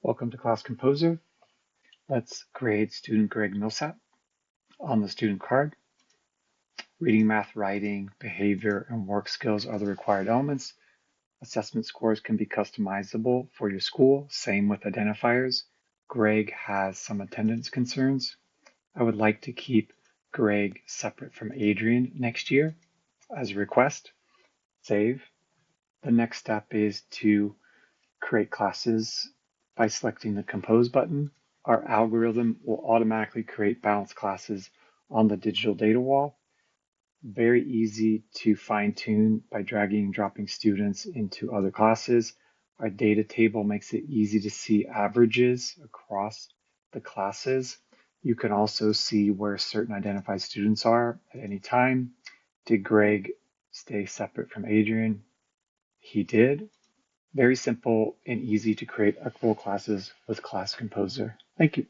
Welcome to Class Composer. Let's grade student Greg Millsap. On the student card, reading, math, writing, behavior, and work skills are the required elements. Assessment scores can be customizable for your school, same with identifiers. Greg has some attendance concerns. I would like to keep Greg separate from Adrian next year as a request. Save. The next step is to create classes by selecting the Compose button. Our algorithm will automatically create balanced classes on the digital data wall. Very easy to fine tune by dragging and dropping students into other classes. Our data table makes it easy to see averages across the classes. You can also see where certain identified students are at any time. Did Greg stay separate from Adrian? He did. Very simple and easy to create equitable classes with Class Composer. Thank you.